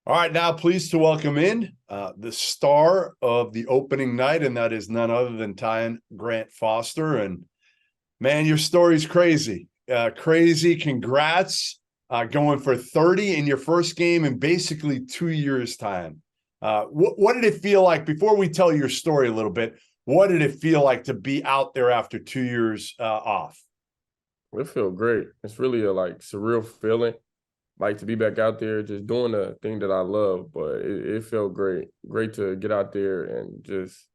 All right, now pleased to welcome in the star of the opening night, and that is none other than Tyon Grant-Foster. And man, your story's crazy. Crazy. Congrats. Going for 30 in your first game in basically 2 years' time. What did it feel like, before we tell your story a little bit, what did it feel like to be out there after 2 years off? It felt great. It's really a surreal feeling, like to be back out there just doing the thing that I love. But it felt great. Great to get out there and just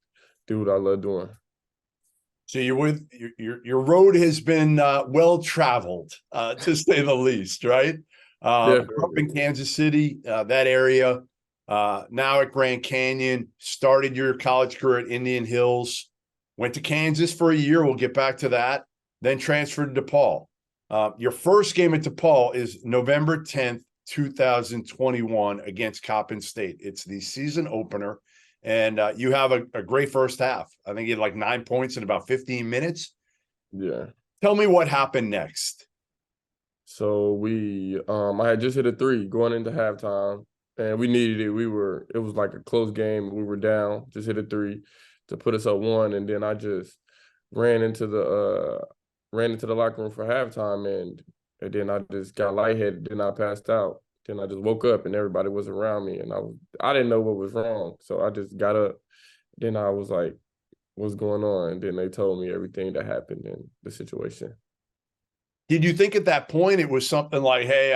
do what I love doing. So you're with your road has been well traveled, to say the least, right? Grew up Definitely. in Kansas City, that area. Now at Grand Canyon. Started your college career at Indian Hills. Went to Kansas for a year. We'll get back to that. Then transferred to DePaul. Your first game at DePaul is November 10th, 2021, against Coppin State. It's the season opener. And you have a great first half. I think you had like 9 points in about 15 minutes. Yeah. Tell me what happened next. So I had just hit a three going into halftime, and we needed it. It was like a close game. We were down, just hit a three to put us up one, and then I just ran into the uh ran into the locker room for halftime, and then I just got lightheaded. Then I passed out. Then I just woke up and everybody was around me, and I didn't know what was wrong, so I just got up. Then I was like, "What's going on?" And then they told me everything that happened in the situation. Did you think at that point it was something like, hey,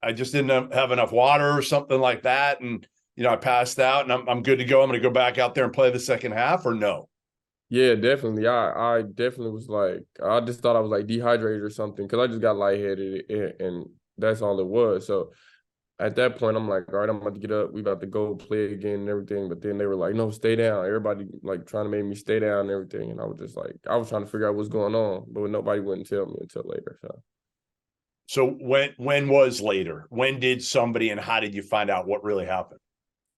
I just didn't have enough water or something like that? And, I passed out and I'm good to go. I'm going to go back out there and play the second half, or no? Yeah, definitely. I definitely was like, I just thought I was like dehydrated or something because I just got lightheaded and that's all it was. So at that point, I'm like, all right, I'm about to get up. We about to go play again and everything. But then they were like, no, stay down. Everybody like trying to make me stay down and everything. And I was just like, I was trying to figure out what's going on, but nobody wouldn't tell me until later. So So when was later? When did somebody, and how did you find out what really happened?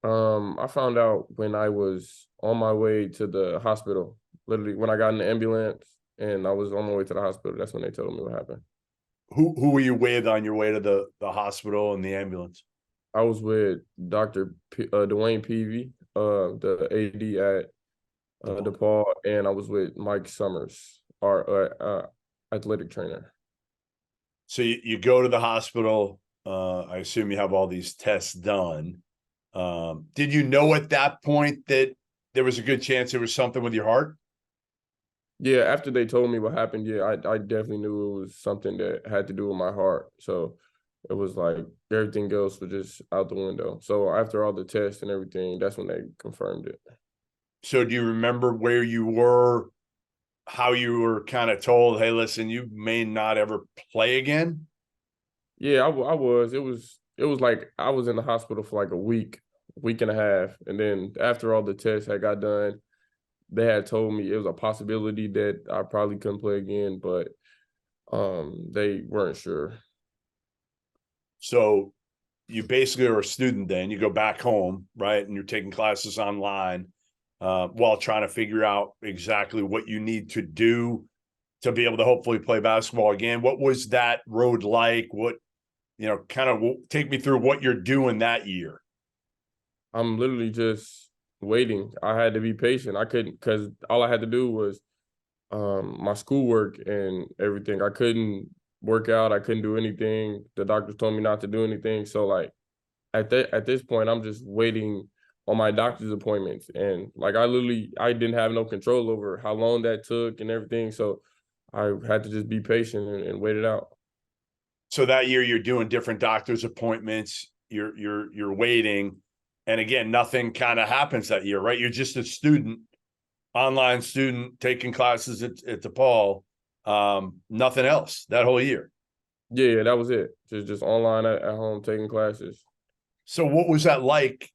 I found out when I was on my way to the hospital, literally when I got in the ambulance and I was on my way to the hospital. That's when they told me what happened. Who were you with on your way to the hospital and the ambulance? I was with Dr. Dwayne Peavy, the AD at DePaul, and I was with Mike Summers, our athletic trainer. So you go to the hospital. I assume you have all these tests done. Did you know at that point that there was a good chance there was something with your heart? Yeah, after they told me what happened, yeah, I definitely knew it was something that had to do with my heart. So it was like everything else was just out the window. So after all the tests and everything, that's when they confirmed it. So do you remember where you were, how you were kind of told, hey, listen, you may not ever play again? Yeah, I was. It was like I was in the hospital for like a week and a half, and then after all the tests had got done, they had told me it was a possibility that I probably couldn't play again, but they weren't sure. So you basically are a student then. You go back home, right? And you're taking classes online while trying to figure out exactly what you need to do to be able to hopefully play basketball again. What was that road like? What, kind of take me through what you're doing that year. I'm literally just waiting. I had to be patient. I couldn't because all I had to do was my schoolwork and everything. I couldn't work out. I couldn't do anything. The doctors told me not to do anything. So like at this point, I'm just waiting on my doctor's appointments, and like I didn't have no control over how long that took and everything. So I had to just be patient and wait it out. So that year you're doing different doctor's appointments. You're waiting, and again, nothing kind of happens that year, right? You're just a student, online student taking classes at DePaul. Nothing else that whole year. Yeah, that was it. Just online at home taking classes. So what was that like,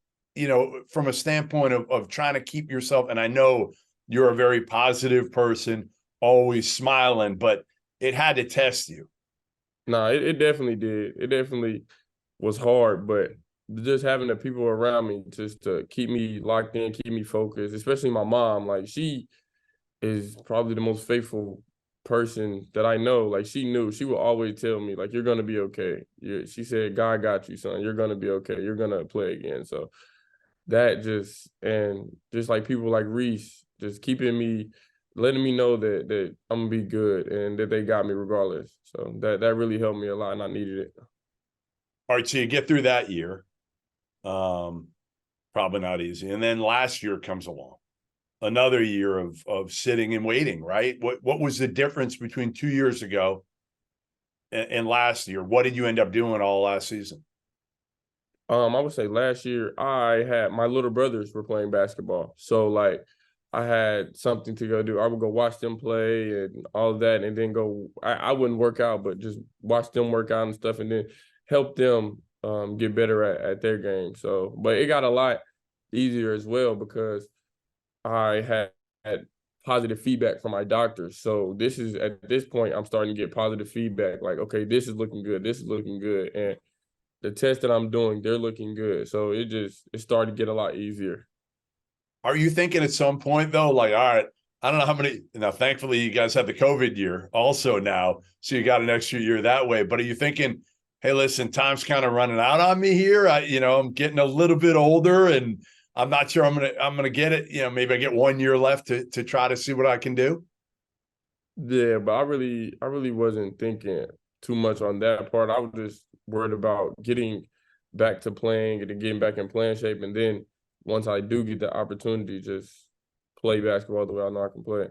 from a standpoint of trying to keep yourself? And I know you're a very positive person, always smiling, but it had to test you. Nah, it definitely did. It definitely was hard, but just having the people around me just to keep me locked in, keep me focused, especially my mom. Like she is probably the most faithful person that I know, like she knew, she would always tell me, like, you're gonna be okay. She said, God got you, son. You're gonna be okay. You're gonna play again. So that just like people like Reese, just keeping me, letting me know that I'm gonna be good and that they got me regardless. So that really helped me a lot, and I needed it. All right, so you get through that year. Probably not easy. And then last year comes along. Another year of sitting and waiting, right? What was the difference between 2 years ago and last year? What did you end up doing all last season? I would say last year I had my little brothers were playing basketball. So like I had something to go do. I would go watch them play and all of that, and then go I wouldn't work out, but just watch them work out and stuff, and then help them get better at their game. So but it got a lot easier as well because I had positive feedback from my doctors. So this is at this point I'm starting to get positive feedback like, okay, this is looking good. This is looking good. And the tests that I'm doing, they're looking good. So it started to get a lot easier. Are you thinking at some point though, like, all right, I don't know how many now, thankfully you guys had the COVID year also now, so you got an extra year that way. But are you thinking, hey, listen, time's kind of running out on me here. I'm getting a little bit older and I'm not sure I'm gonna get it. Maybe I get 1 year left to try to see what I can do. Yeah, but I really wasn't thinking too much on that part. I was just worried about getting back to playing and then getting back in playing shape. And then once I do get the opportunity, just play basketball the way I know I can play.